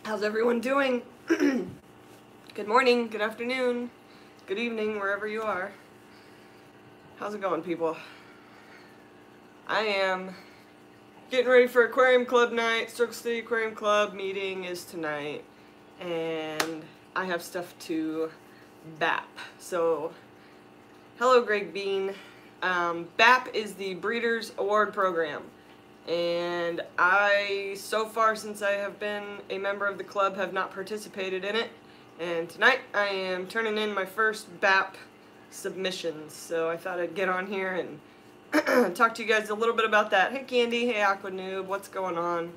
How's everyone doing? Good morning, good afternoon, good evening, wherever you are. How's it going, people? I am getting ready for Aquarium Club night. Circle City Aquarium Club meeting is tonight, and I have stuff to BAP. So, hello, Greg Bean. BAP is the Breeders' Award Program. And I, so far since I have been a member of the club, have not participated in it. And tonight I am turning in my first BAP submissions. So I thought I'd get on here and talk to you guys a little bit about that. Hey Candy, hey Aqua Noob, what's going on?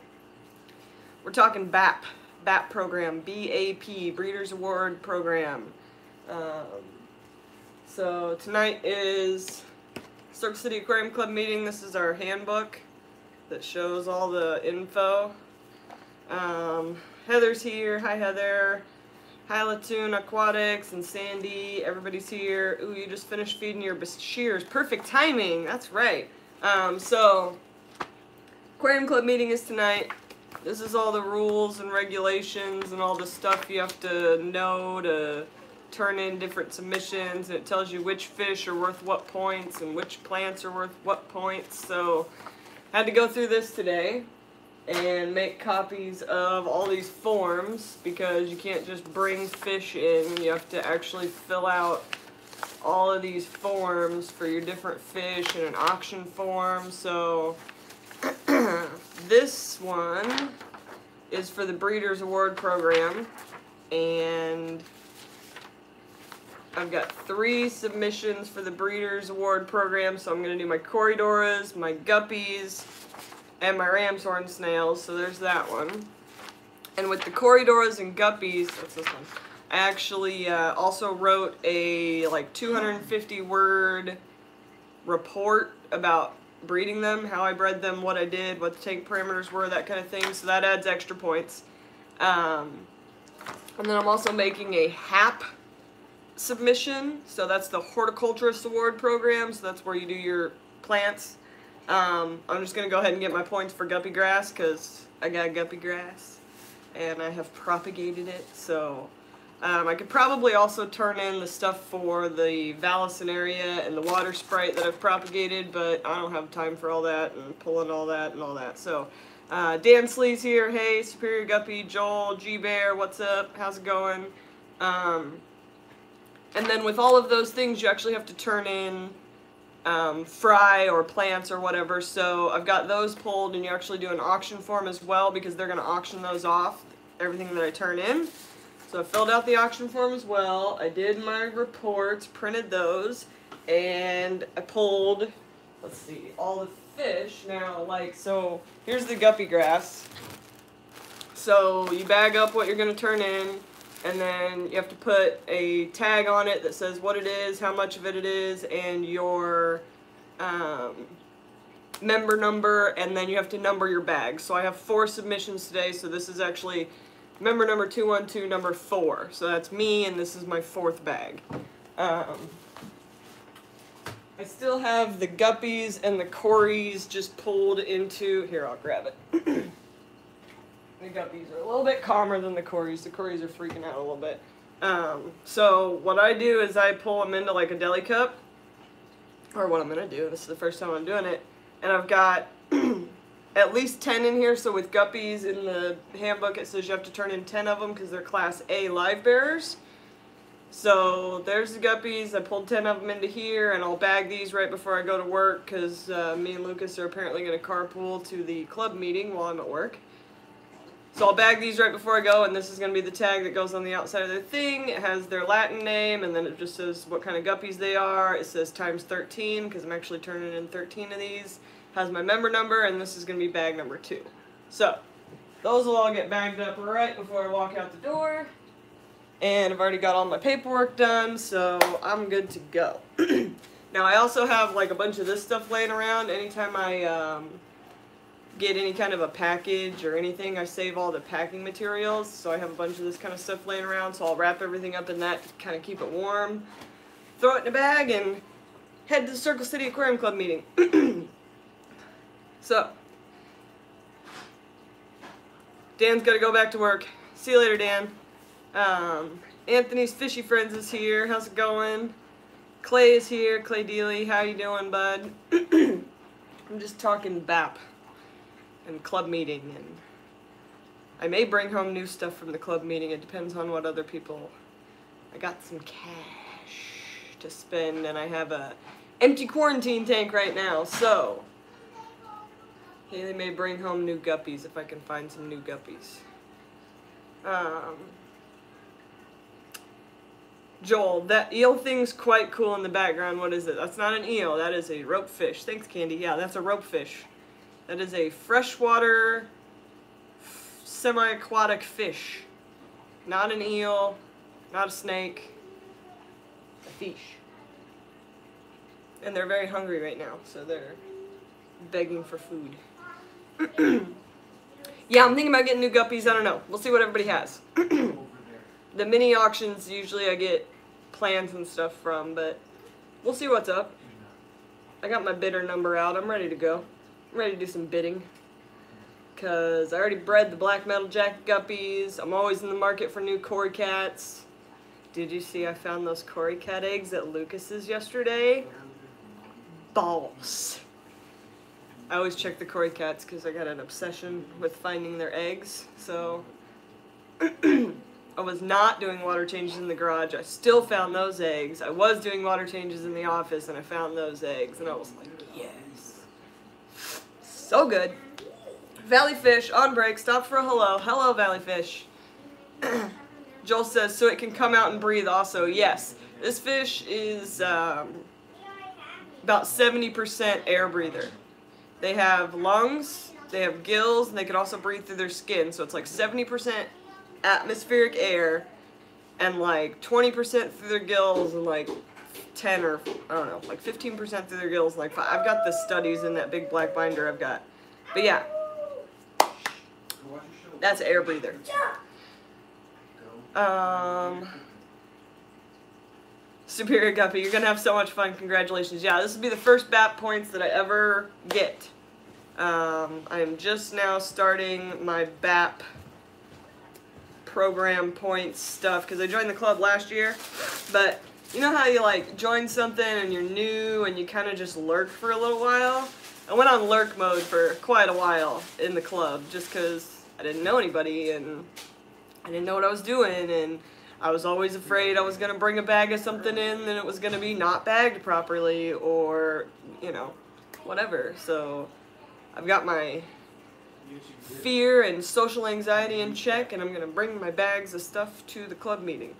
We're talking BAP program, B-A-P, Breeders' Award Program. So tonight is Circle City Aquarium Club meeting. This is our handbook that shows all the info. Heather's here. Hi Heather. Hi Latoon Aquatics and Sandy. Everybody's here. Ooh, you just finished feeding your shears. Perfect timing. That's right. So Aquarium Club meeting is tonight. This is all the rules and regulations and all the stuff you have to know to turn in different submissions, and it tells you which fish are worth what points and which plants are worth what points. So I had to go through this today and make copies of all these forms because you can't just bring fish in. You have to actually fill out all of these forms for your different fish in an auction form. So this one is for the Breeders' Award Program, and I've got 3 submissions for the Breeders' Award Program, so I'm going to do my Corydoras, my Guppies, and my Ram's Horn Snails, so there's that one. And with the Corydoras and Guppies, what's this one? I actually also wrote a like 250-word report about breeding them, how I bred them, what I did, what the tank parameters were, that kind of thing, so that adds extra points. And then I'm also making a HAP submission, so that's the Horticulturist Award Program, so that's where you do your plants. I'm just going to go ahead and get my points for guppy grass because I got guppy grass and I have propagated it, so I could probably also turn in the stuff for the Vallisneria and the water sprite that I've propagated, but I don't have time for all that and pulling all that and all that. So Dan Slee's here. Hey Superior Guppy, Joel, G-Bear, what's up, how's it going? And then with all of those things, you actually have to turn in fry or plants or whatever. So I've got those pulled, and you actually do an auction form as well because they're going to auction those off, everything that I turn in. So I filled out the auction form as well. I did my reports, printed those, and I pulled, let's see, all the fish. Now, like, so here's the guppy grass. So you bag up what you're going to turn in, and then you have to put a tag on it that says what it is, how much of it is, and your member number, and then you have to number your bag. So I have 4 submissions today, so this is actually member number 212, number 4. So that's me, and this is my 4th bag. I still have the guppies and the cories just pulled into, here, I'll grab it. The guppies are a little bit calmer than the cories. The cories are freaking out a little bit. So what I do is I pull them into like a deli cup, or what I'm going to do. This is the first time I'm doing it. And I've got at least 10 in here. So with guppies in the handbook, it says you have to turn in 10 of them because they're Class A live bearers. So there's the guppies. I pulled 10 of them into here, and I'll bag these right before I go to work because me and Lucas are apparently going to carpool to the club meeting while I'm at work. So I'll bag these right before I go, and this is going to be the tag that goes on the outside of their thing. It has their Latin name, and then it just says what kind of guppies they are. It says times 13, because I'm actually turning in 13 of these. It has my member number, and this is going to be bag number 2. So, those will all get bagged up right before I walk out the door. And I've already got all my paperwork done, so I'm good to go. Now, I also have like a bunch of this stuff laying around. Anytime I get any kind of a package or anything, I save all the packing materials, so I have a bunch of this kind of stuff laying around, so I'll wrap everything up in that to kind of keep it warm, throw it in a bag, and head to the Circle City Aquarium Club meeting. So, Dan's got to go back to work, See you later, Dan. Anthony's Fishy Friends is here. How's it going? Clay is here. Clay Dealey, how you doing, bud? I'm just talking BAP and club meeting, and I may bring home new stuff from the club meeting. It depends on what other people. I got some cash to spend, and I have a empty quarantine tank right now, so Haley may bring home new guppies if I can find some new guppies. Joel, that eel thing's quite cool in the background. What is it? That's not an eel. That is a rope fish. Thanks, Candy. Yeah, that's a rope fish. That is a freshwater, semi-aquatic fish. Not an eel, not a snake, a fish. And they're very hungry right now, so they're begging for food. Yeah, I'm thinking about getting new guppies. I don't know. We'll see what everybody has. The mini auctions, usually I get plans and stuff from, but we'll see what's up. I got my bidder number out. I'm ready to go. I'm ready to do some bidding. Because I already bred the black metal jack guppies. I'm always in the market for new cory cats. Did you see I found those cory cat eggs at Lucas's yesterday? Balls. I always check the cory cats because I got an obsession with finding their eggs. So I was not doing water changes in the garage. I still found those eggs. I was doing water changes in the office and I found those eggs. And I was like, yes. So good. Valley Fish on break. Stop for a hello. Hello, Valley Fish. Joel says, so it can come out and breathe also. Yes. This fish is about 70% air breather. They have lungs, they have gills, and they can also breathe through their skin. So it's like 70% atmospheric air and like 20% through their gills and like 10 or, I don't know, like 15% through their gills. Like I've got the studies in that big black binder I've got. But yeah, that's an air breather. Superior Guppy, you're gonna have so much fun. Congratulations. Yeah, this will be the first BAP points that I ever get. I am just now starting my BAP program points stuff because I joined the club last year. But you know how you like join something and you're new and you kind of just lurk for a little while? I went on lurk mode for quite a while in the club just because I didn't know anybody and I didn't know what I was doing, and I was always afraid I was going to bring a bag of something in and it was going to be not bagged properly or, you know, whatever. So I've got my fear and social anxiety in check, and I'm going to bring my bags of stuff to the club meeting.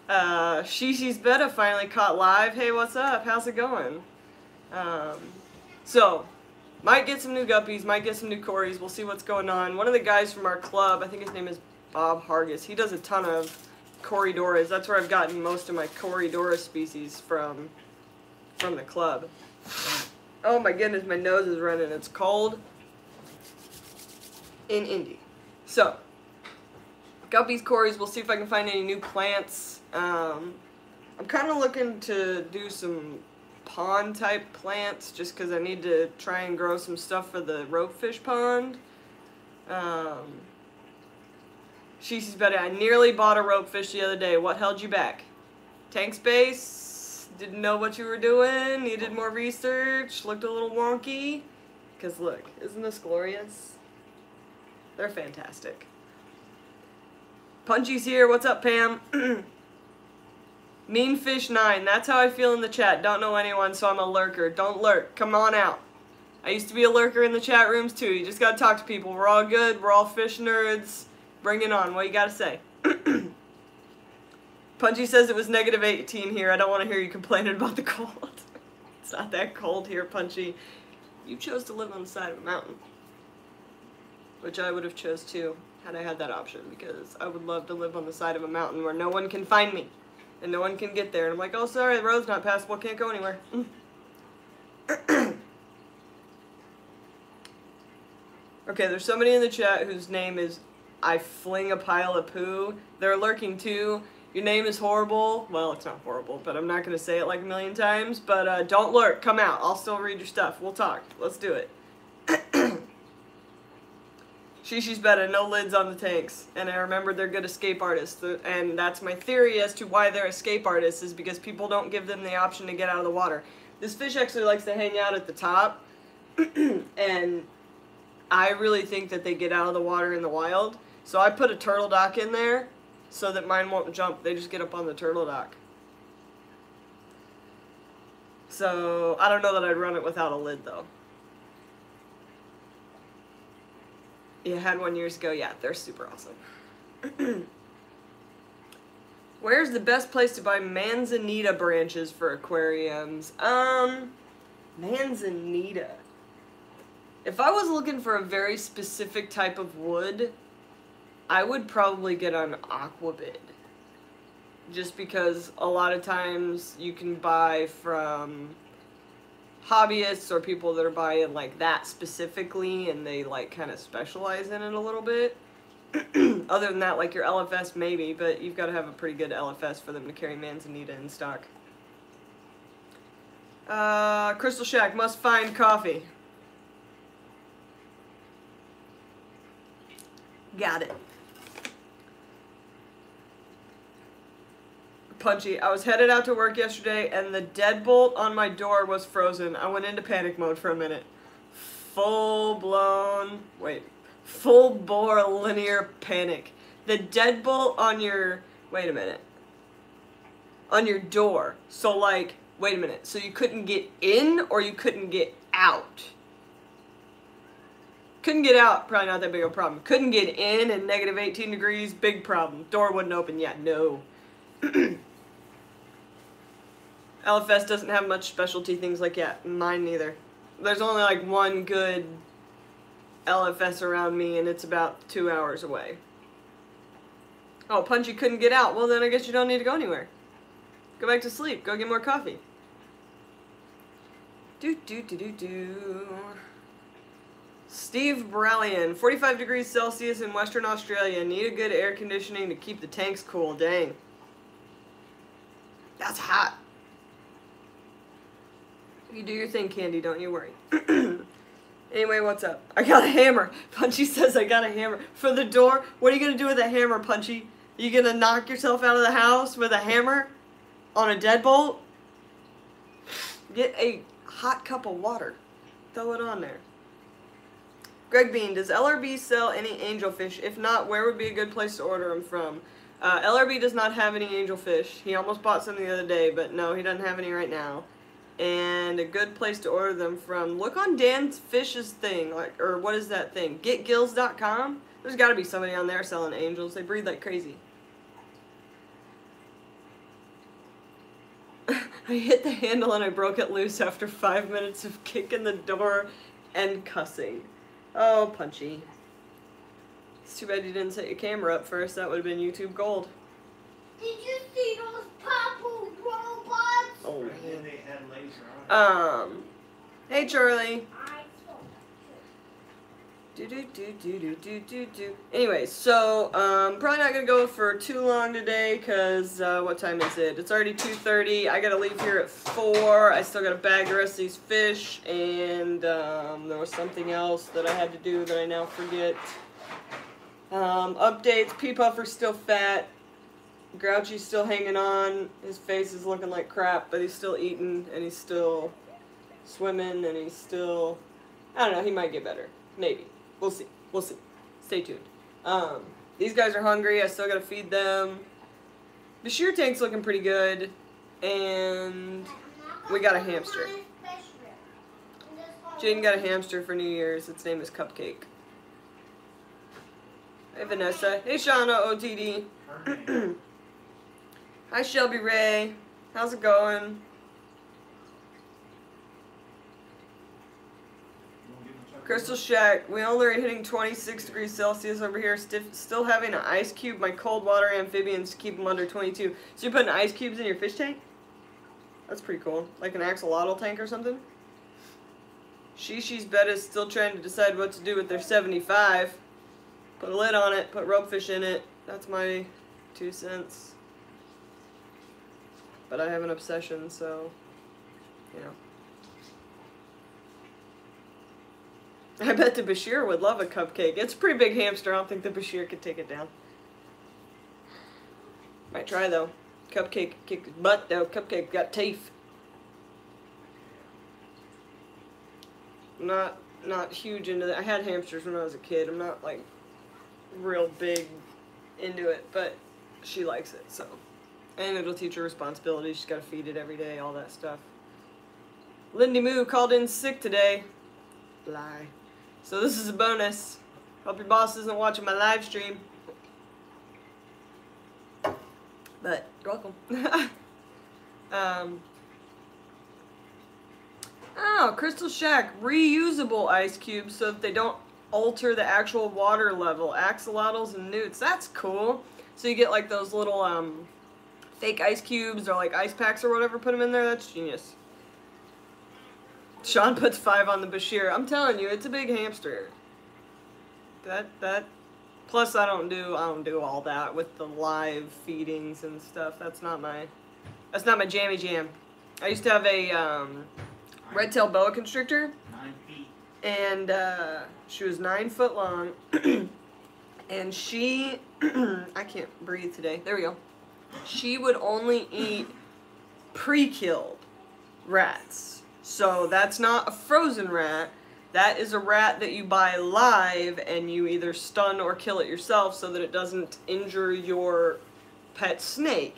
Shishi's Betta finally caught live. Hey, what's up? How's it going? So, might get some new guppies, might get some new cories. We'll see what's going on. One of the guys from our club, I think his name is Bob Hargis. He does a ton of Corydoras. That's where I've gotten most of my Corydora species from the club. Oh my goodness, my nose is running. It's cold in Indy. So, guppies, cories. We'll see if I can find any new plants. I'm kind of looking to do some pond type plants just because I need to try and grow some stuff for the ropefish pond. Shishi's better. I nearly bought a ropefish the other day. What held you back? Tank space? Didn't know what you were doing? Needed more research? Looked a little wonky? Because look, isn't this glorious? They're fantastic. Punchy's here. What's up, Pam? Meanfish9. That's how I feel in the chat. Don't know anyone, so I'm a lurker. Don't lurk. Come on out. I used to be a lurker in the chat rooms, too. You just gotta talk to people. We're all good. We're all fish nerds. Bring it on. What you gotta say? Punchy says it was -18 here. I don't want to hear you complaining about the cold. It's not that cold here, Punchy. You chose to live on the side of a mountain. Which I would have chose too, had I had that option. Because I would love to live on the side of a mountain where no one can find me. And no one can get there. And I'm like, oh, sorry, the road's not passable. Can't go anywhere. Okay, there's somebody in the chat whose name is I Fling a Pile of Poo. They're lurking too. Your name is horrible. Well, it's not horrible, but I'm not going to say it like a million times. But don't lurk. Come out. I'll still read your stuff. We'll talk. Let's do it. Shi's better, no lids on the tanks. And I remember they're good escape artists. And that's my theory as to why they're escape artists, is because people don't give them the option to get out of the water. This fish actually likes to hang out at the top. And I really think that they get out of the water in the wild. So I put a turtle dock in there so that mine won't jump. They just get up on the turtle dock. So I don't know that I'd run it without a lid though. You had one years ago. Yeah, they're super awesome. Where's the best place to buy manzanita branches for aquariums? Manzanita. If I was looking for a very specific type of wood, I would probably get on Aquabid. Just because a lot of times you can buy from hobbyists or people that are buying like that specifically, and they like kind of specialize in it a little bit. Other than that, like your LFS maybe, but you've got to have a pretty good LFS for them to carry manzanita in stock. Crystal Shack, must find coffee. Got it. Punchy. I was headed out to work yesterday and the deadbolt on my door was frozen. I went into panic mode for a minute. Full bore linear panic. The deadbolt on your, wait a minute, on your door. So like, wait a minute, so you couldn't get in or you couldn't get out? Couldn't get out, probably not that big of a problem. Couldn't get in and negative 18 degrees, big problem. Door wouldn't open yet, no. LFS doesn't have much specialty things like that. Mine neither. There's only like one good LFS around me and it's about 2 hours away. Oh, Punchy couldn't get out. Well, then I guess you don't need to go anywhere. Go back to sleep. Go get more coffee. Steve Brallian, 45 degrees Celsius in Western Australia. Need a good air conditioning to keep the tanks cool. Dang. That's hot. You do your thing, Candy. Don't you worry. Anyway, what's up? I got a hammer. Punchy says I got a hammer. For the door? What are you going to do with a hammer, Punchy? You going to knock yourself out of the house with a hammer? On a deadbolt? Get a hot cup of water. Throw it on there. Greg Bean, does LRB sell any angelfish? If not, where would be a good place to order them from? LRB does not have any angelfish. He almost bought some the other day, but no, he doesn't have any right now. And a good place to order them from, look on Dan's Fish's thing, like, or what is that thing? Getgills.com? There's got to be somebody on there selling angels. They breed like crazy. I hit the handle and I broke it loose after 5 minutes of kicking the door and cussing. Oh, Punchy. It's too bad you didn't set your camera up first. That would have been YouTube gold. Did you see those purple robots? Oh, man. They had laser eyes. Hey, Charlie. I saw Anyway, so, probably not gonna go for too long today, because, what time is it? It's already 2:30. I gotta leave here at 4. I still gotta bag the rest of these fish, and, there was something else that I had to do that I now forget. Updates. Pea-Puffer's still fat. Grouchy's still hanging on. His face is looking like crap, but he's still eating, and he's still swimming, and he's still, I don't know, he might get better. Maybe. We'll see. We'll see. Stay tuned. These guys are hungry. I still gotta feed them. The shear tank's looking pretty good, and we got a hamster. Jaden got a hamster for New Year's. Its name is Cupcake. Hey, Vanessa. Hey, Shauna, OTD. Hi, Shelby Ray. How's it going? Crystal Shack. We only are hitting 26 degrees Celsius over here. Still having an ice cube. My cold water amphibians to keep them under 22. So you're putting ice cubes in your fish tank? That's pretty cool. Like an axolotl tank or something? Shi's Bet is still trying to decide what to do with their 75. Put a lid on it. Put ropefish in it. That's my 2 cents. But I have an obsession, so, you know. I bet the Bashir would love a cupcake. It's a pretty big hamster. I don't think the Bashir could take it down. Might try though. Cupcake kicked his butt though. Cupcake got teeth. Not huge into that. I had hamsters when I was a kid. I'm not like real big into it, but she likes it, so. And it'll teach her responsibility. She's got to feed it every day, all that stuff. Lindy Moo called in sick today. Lie. So this is a bonus. Hope your boss isn't watching my live stream. But you're welcome. Oh, Crystal Shack, reusable ice cubes so that they don't alter the actual water level. Axolotls and newts. That's cool. So you get like those little fake ice cubes or like ice packs or whatever, put them in there. That's genius. Sean puts 5 on the Bashir. I'm telling you, it's a big hamster. Plus I don't do all that with the live feedings and stuff. That's not my jammy jam. I used to have a red-tailed boa constrictor. 9 feet. And she was 9 foot long. And she I can't breathe today. There we go. She would only eat pre-killed rats. So that's not a frozen rat. That is a rat that you buy live and you either stun or kill it yourself so that it doesn't injure your pet snake,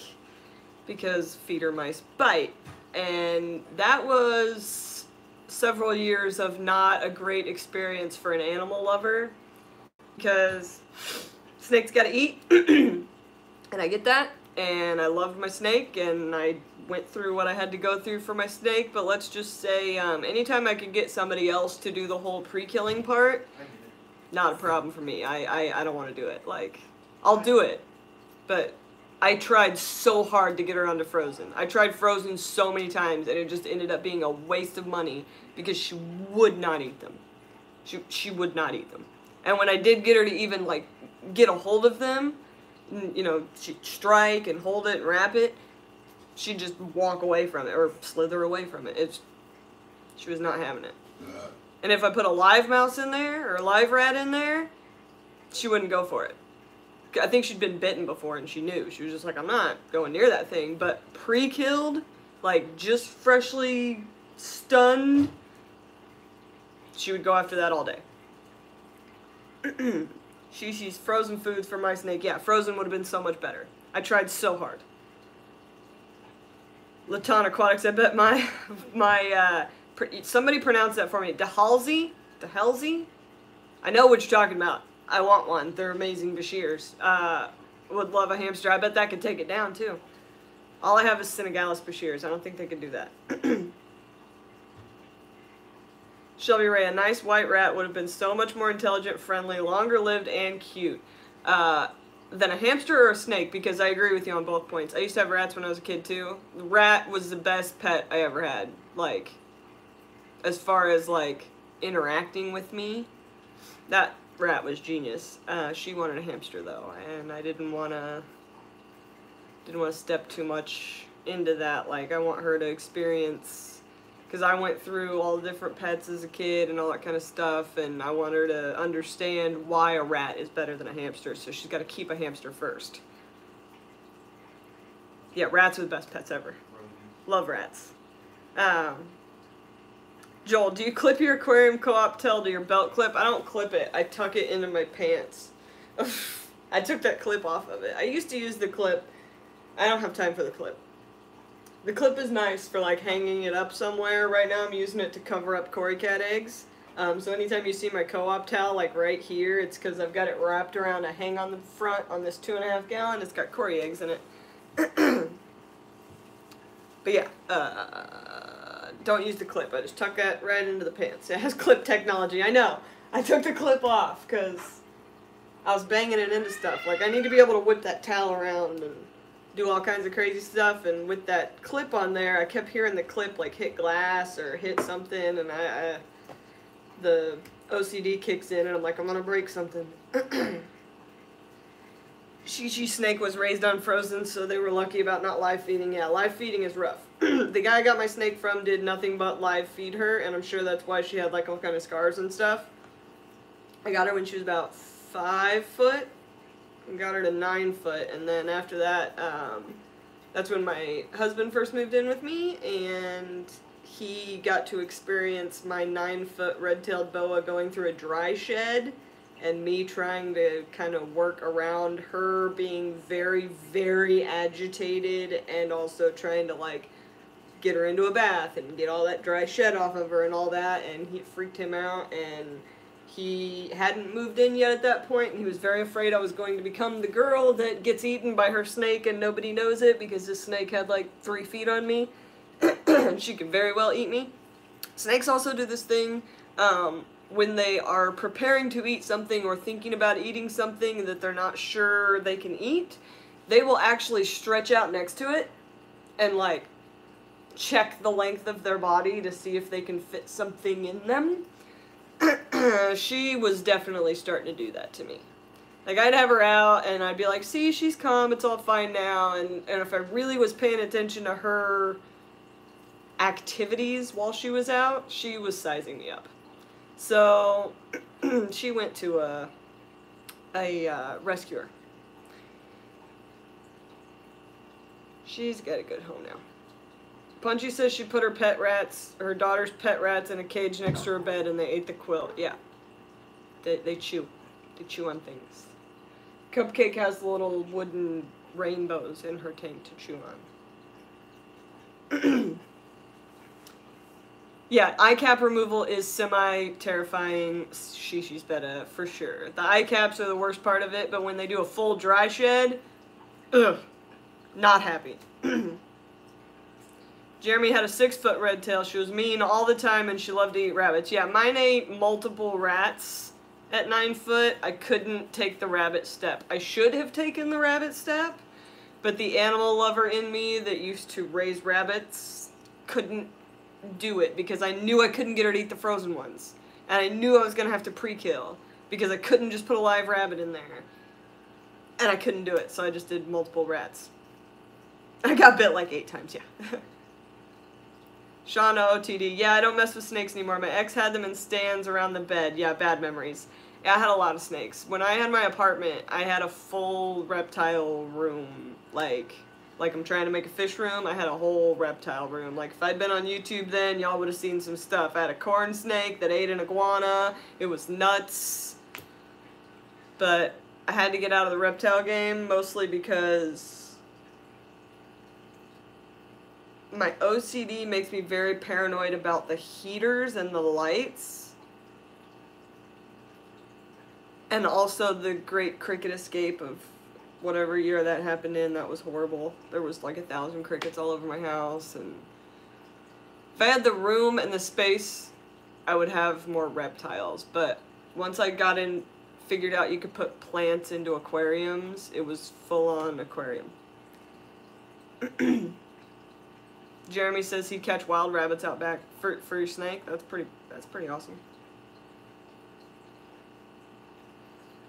because feeder mice bite. And that was several years of not a great experience for an animal lover, because snakes gotta eat. And I get that, and I loved my snake, and I went through what I had to go through for my snake, but let's just say anytime I could get somebody else to do the whole pre-killing part, not a problem for me. I don't want to do it. Like, I'll do it, but I tried so hard to get her onto frozen. I tried frozen so many times, and it just ended up being a waste of money because she would not eat them. She would not eat them. And when I did get her to even, like, get a hold of them, you know, she'd strike and hold it and wrap it, she'd just walk away from it or slither away from it. She was not having it. And if I put a live mouse in there or a live rat in there, she wouldn't go for it. I think she'd been bitten before and she knew. She was just like, I'm not going near that thing. But pre-killed, like just freshly stunned, she would go after that all day. She's frozen foods for my snake. Yeah, frozen would have been so much better. I tried so hard. Laton Aquatics, I bet somebody pronounce that for me. DeHalsey? DeHalsey? I know what you're talking about. I want one. They're amazing Bashirs. Would love a hamster. I bet that could take it down too. All I have is Senegalese Bashirs. I don't think they could do that. Shelby Ray, a nice white rat would have been so much more intelligent, friendly, longer lived, and cute. Than a hamster or a snake, because I agree with you on both points. I used to have rats when I was a kid too. The rat was the best pet I ever had. Like, as far as like interacting with me, that rat was genius. She wanted a hamster though, and I didn't want to step too much into that. Like, I want her to experience, because I went through all the different pets as a kid and all that kind of stuff, and I want her to understand why a rat is better than a hamster, so she's got to keep a hamster first. Yeah, rats are the best pets ever. Love rats. Joel, do you clip your aquarium co-op tail to your belt clip? I don't clip it. I tuck it into my pants. I took that clip off of it. I used to use the clip. I don't have time for the clip. The clip is nice for like hanging it up somewhere. Right now I'm using it to cover up Cory cat eggs. So anytime you see my co-op towel like right here, it's because I've got it wrapped around a hang on the front on this 2.5 gallon. It's got Cory eggs in it. But yeah, don't use the clip. I just tuck that right into the pants. It has clip technology. I know. I took the clip off because I was banging it into stuff. Like, I need to be able to whip that towel around and do all kinds of crazy stuff, and with that clip on there, I kept hearing the clip like hit glass or hit something, and the OCD kicks in, and I'm like, I'm gonna break something. Shishi snake was raised on frozen, so they were lucky about not live feeding. Yeah, live feeding is rough. The guy I got my snake from did nothing but live feed her, and I'm sure that's why she had like all kind of scars and stuff. I got her when she was about 5 foot. And got her to 9 foot, and then after that, that's when my husband first moved in with me, and he got to experience my 9-foot red-tailed boa going through a dry shed, and me trying to kind of work around her being very, very agitated, and also trying to, like, get her into a bath and get all that dry shed off of her and all that, and he freaked him out, and he hadn't moved in yet at that point, and he was very afraid I was going to become the girl that gets eaten by her snake and nobody knows it because this snake had like 3 feet on me, and she could very well eat me. Snakes also do this thing when they are preparing to eat something or thinking about eating something that they're not sure they can eat. They will actually stretch out next to it and like check the length of their body to see if they can fit something in them. She was definitely starting to do that to me. Like, I'd have her out, and I'd be like, see, she's calm, it's all fine now, and if I really was paying attention to her activities while she was out, she was sizing me up. So, she went to a rescuer. She's got a good home now. Punchy says she put her daughter's pet rats in a cage next to her bed and they ate the quilt. Yeah. They chew. They chew on things. Cupcake has little wooden rainbows in her tank to chew on. Yeah, eye cap removal is semi-terrifying. She's better, for sure. The eye caps are the worst part of it, but when they do a full dry shed, ugh, not happy. Jeremy had a 6-foot red tail. She was mean all the time and she loved to eat rabbits. Yeah, mine ate multiple rats at 9 foot. I couldn't take the rabbit step. I should have taken the rabbit step, but the animal lover in me that used to raise rabbits couldn't do it because I knew I couldn't get her to eat the frozen ones. And I knew I was going to have to pre-kill because I couldn't just put a live rabbit in there. And I couldn't do it, so I just did multiple rats. I got bit like 8 times, yeah. Shauna OTD. Yeah, I don't mess with snakes anymore. My ex had them in stands around the bed. Yeah, bad memories. Yeah, I had a lot of snakes. When I had my apartment, I had a full reptile room. Like I'm trying to make a fish room, I had a whole reptile room. Like, if I'd been on YouTube then, y'all would have seen some stuff. I had a corn snake that ate an iguana. It was nuts. But I had to get out of the reptile game, mostly because my OCD makes me very paranoid about the heaters and the lights. And also the Great Cricket Escape of whatever year that happened in. That was horrible. There was like 1,000 crickets all over my house. And if I had the room and the space, I would have more reptiles. But once I got in, figured out you could put plants into aquariums, it was full-on aquarium. Jeremy says he'd catch wild rabbits out back for your snake. That's pretty awesome.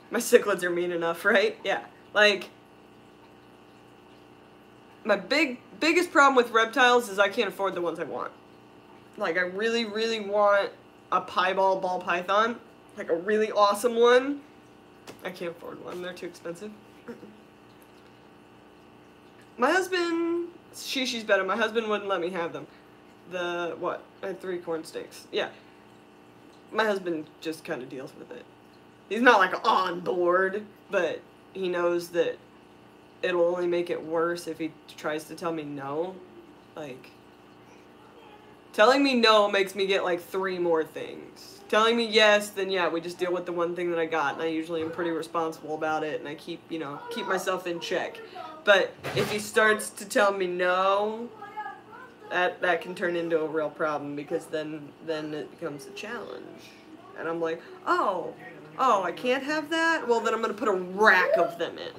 My cichlids are mean enough, right? Yeah. Like, my biggest problem with reptiles is I can't afford the ones I want. Like, I really, really want a piebald ball python. Like, a really awesome one. I can't afford one. They're too expensive. My husband... She's better. My husband wouldn't let me have them. I had 3 corn snakes. Yeah. My husband just kind of deals with it. He's not, like, on board, but he knows that it'll only make it worse if he tries to tell me no. Like, telling me no makes me get, like, 3 more things. Telling me yes, then yeah, we just deal with the one thing that I got, and I usually am pretty responsible about it, and I keep myself in check. But if he starts to tell me no, that can turn into a real problem, because then it becomes a challenge. And I'm like, oh, I can't have that? Well, then I'm going to put a rack of them in.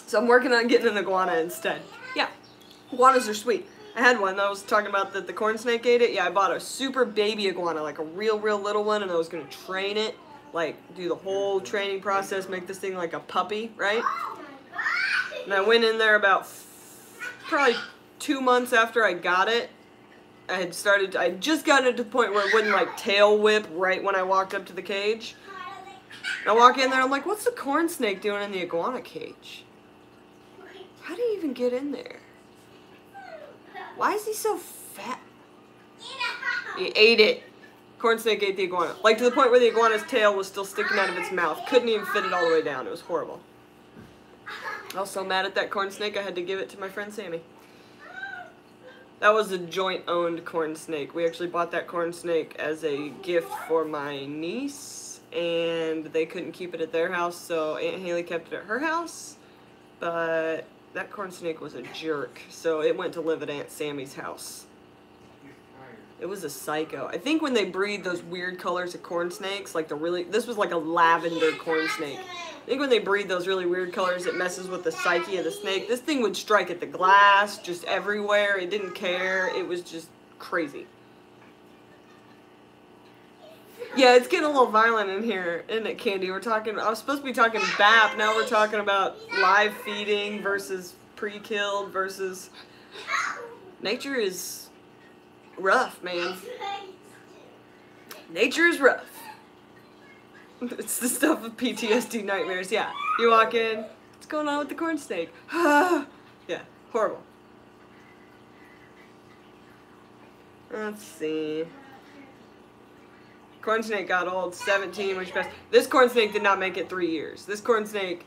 So I'm working on getting an iguana instead. Yeah, iguanas are sweet. I had one. I was talking about that the corn snake ate it. Yeah, I bought a super baby iguana, like a real little one, and I was going to train it, like do the whole training process, make this thing like a puppy, right? And I went in there about probably 2 months after I got it, I just got it to the point where it wouldn't like tail whip right when I walked up to the cage. I walk in there, I'm like, what's the corn snake doing in the iguana cage? How do you even get in there? Why is he so fat? He ate it. Corn snake ate the iguana. Like to the point where the iguana's tail was still sticking out of its mouth. Couldn't even fit it all the way down. It was horrible. I was so mad at that corn snake I had to give it to my friend Sammy. That was a joint-owned corn snake. We actually bought that corn snake as a gift for my niece, and they couldn't keep it at their house, so Aunt Haley kept it at her house. But that corn snake was a jerk, so it went to live at Aunt Sammy's house. It was a psycho. I think when they breed those weird colors of corn snakes, like this was like a lavender corn snake. I think when they breed those really weird colors, it messes with the psyche of the snake. This thing would strike at the glass, just everywhere. It didn't care. It was just crazy. Yeah, it's getting a little violent in here, isn't it, Candy? I was supposed to be talking BAP, now we're talking about live feeding versus pre-killed versus... Nature is rough, man. Nature is rough. It's the stuff of PTSD nightmares. Yeah, you walk in, what's going on with the corn snake? Yeah, horrible. Let's see. Corn snake got old, 17 when she passed. This corn snake did not make it 3 years. This corn snake,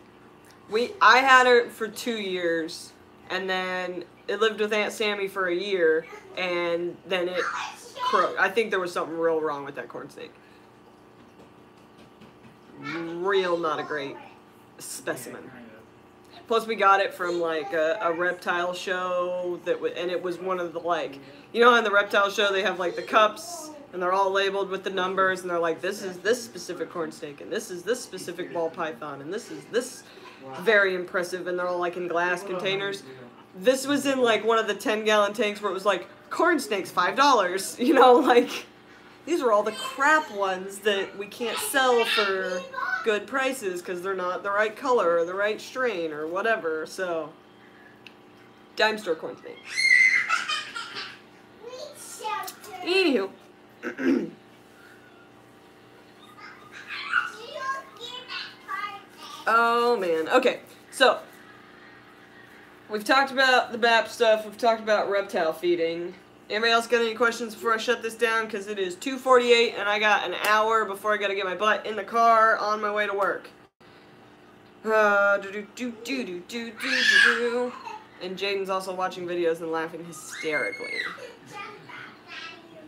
I had her for 2 years, and then it lived with Aunt Sammy for a year, and then it croaked. I think there was something real wrong with that corn snake. Real not a great specimen. Plus we got it from like a reptile show and it was one of the like, you know how in the reptile show they have like the cups and they're all labeled with the numbers and they're like, this is this specific corn snake and this is this specific ball python and this is this very impressive, and they're all like in glass containers. This was in like one of the 10-gallon tanks where it was like corn snakes $5, you know, like these are all the crap ones that we can't sell for good prices because they're not the right color or the right strain or whatever. So, dime store corn snake. Anywho. Oh man. Okay. So, we've talked about the BAP stuff. We've talked about reptile feeding. Anybody else got any questions before I shut this down? Because it is 2:48 and I got an hour before I got to get my butt in the car on my way to work. And Jaden's also watching videos and laughing hysterically.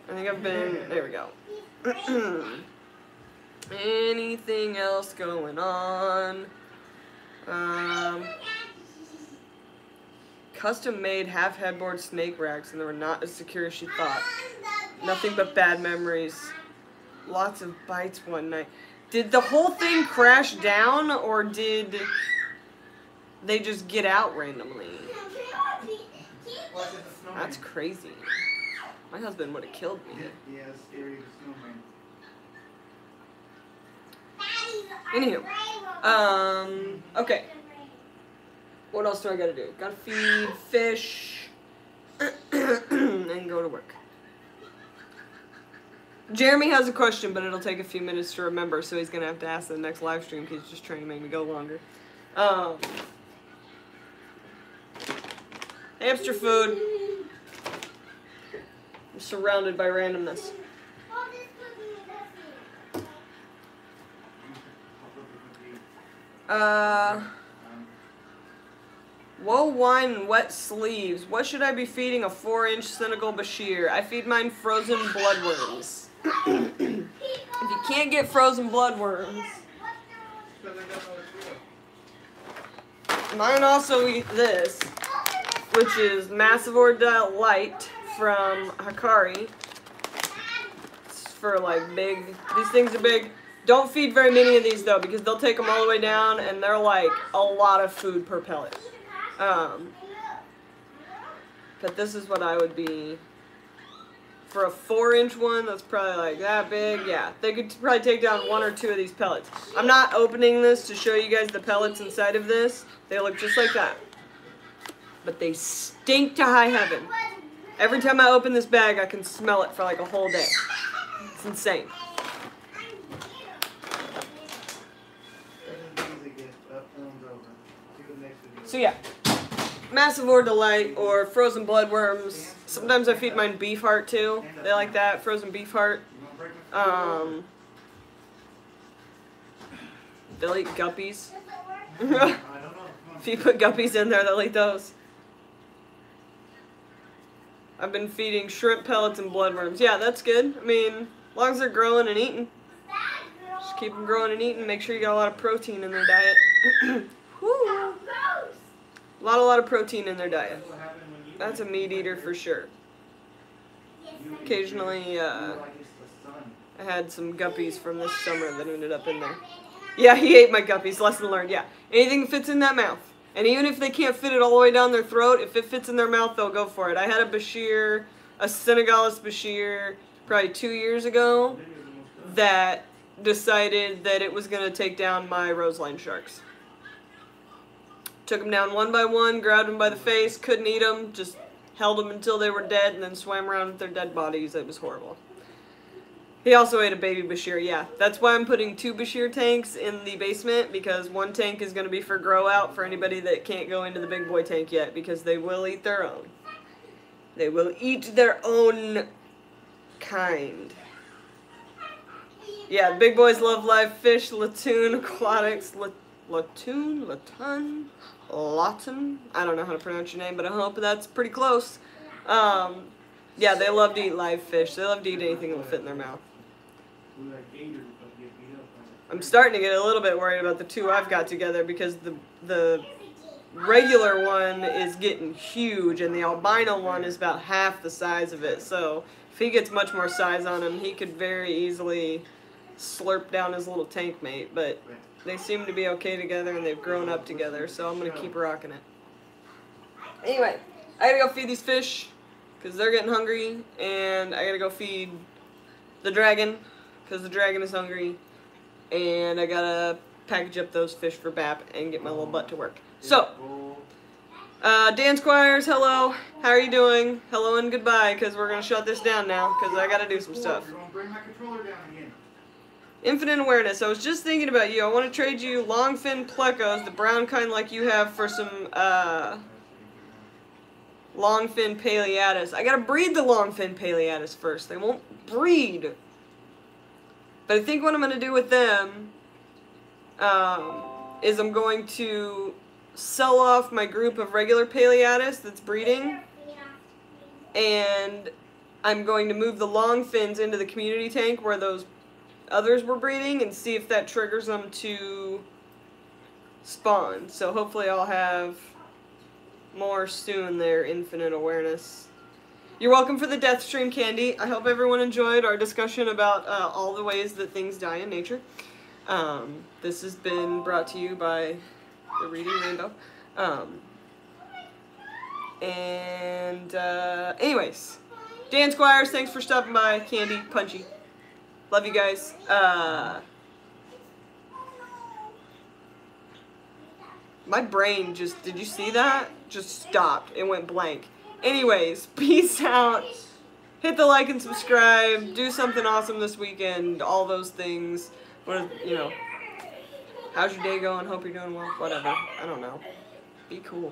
I think I've been... There we go. Anything else going on? Custom-made half-headboard snake racks, and they were not as secure as she thought. Nothing but bad memories. Lots of bites one night. Did the whole thing crash down, or did they just get out randomly? That's crazy. My husband would have killed me. Anywho, okay. What else do I gotta do? Gotta feed fish and go to work. Jeremy has a question, but it'll take a few minutes to remember, so he's gonna have to ask the next live stream because he's just trying to make me go longer. Hamster food. I'm surrounded by randomness. Whoa, wine and wet sleeves. What should I be feeding a 4-inch Senegal Bashir? I feed mine frozen bloodworms. If you can't get frozen bloodworms, mine also eat this, which is Massive Ordile Light from Hikari. It's for like big, these things are big. Don't feed very many of these though, because they'll take them all the way down and they're like a lot of food per pellet. But this is what I would be for a 4-inch one. That's probably like that big. Yeah, they could probably take down 1 or 2 of these pellets. I'm not opening this to show you guys the pellets inside of this. They look just like that, but they stink to high heaven. Every time I open this bag, I can smell it for like a whole day. It's insane. So yeah, massive or delight or frozen bloodworms. Sometimes I feed mine beef heart too. They like that, frozen beef heart. They'll eat guppies. If you put guppies in there, they'll eat those. I've been feeding shrimp pellets and bloodworms. Yeah, that's good. I mean, as long as they're growing and eating. Just keep them growing and eating. Make sure you got a lot of protein in their diet. Woo. A lot of protein in their diet. That's a meat eater for sure. Occasionally, I had some guppies from this summer that ended up in there. Yeah, he ate my guppies. Lesson learned. Yeah, anything fits in that mouth. And even if they can't fit it all the way down their throat, if it fits in their mouth, they'll go for it. I had a Bashir, a Senegalese Bashir, probably 2 years ago, that decided that it was going to take down my roseline sharks. Took them down one by one, grabbed them by the face, couldn't eat them, just held them until they were dead, and then swam around with their dead bodies. It was horrible. He also ate a baby Bashir, yeah. That's why I'm putting 2 Bashir tanks in the basement, because one tank is going to be for grow out for anybody that can't go into the big boy tank yet, because they will eat their own. They will eat their own kind. Yeah, big boys love live fish, Latoon, aquatics, Latoon, Lawton. I don't know how to pronounce your name, but I hope that's pretty close. Yeah, they love to eat live fish. They love to eat anything that will fit in their mouth. I'm starting to get a little bit worried about the 2 I've got together, because the regular one is getting huge and the albino one is about half the size of it. So if he gets much more size on him, he could very easily slurp down his little tank mate. But they seem to be okay together and they've grown up together, so I'm going to keep rocking it. Anyway, I gotta go feed these fish because they're getting hungry, and I gotta go feed the dragon because the dragon is hungry, and I gotta package up those fish for BAP and get my little butt to work. So, Dan Squires, hello. How are you doing? Hello and goodbye, because we're gonna shut this down now because I gotta do some stuff. Infinite awareness. I was just thinking about you. I want to trade you longfin plecos, the brown kind like you have, for some longfin paleatus. I gotta breed the longfin paleatus first. They won't breed. But I think what I'm gonna do with them is I'm going to sell off my group of regular paleatus that's breeding, and I'm going to move the longfins into the community tank where those others were breeding and see if that triggers them to spawn. So hopefully I'll have more soon there, Infinite Awareness. You're welcome for the death stream, Candy. I hope everyone enjoyed our discussion about all the ways that things die in nature. This has been brought to you by the Reading Rainbow. Anyways, Dan Squires, thanks for stopping by. Candy, Punchy. Love you guys. My brain just, did you see that? Just stopped. It went blank. Anyways, peace out. Hit the like and subscribe. Do something awesome this weekend. All those things. What, you know. How's your day going? Hope you're doing well. Whatever. I don't know. Be cool.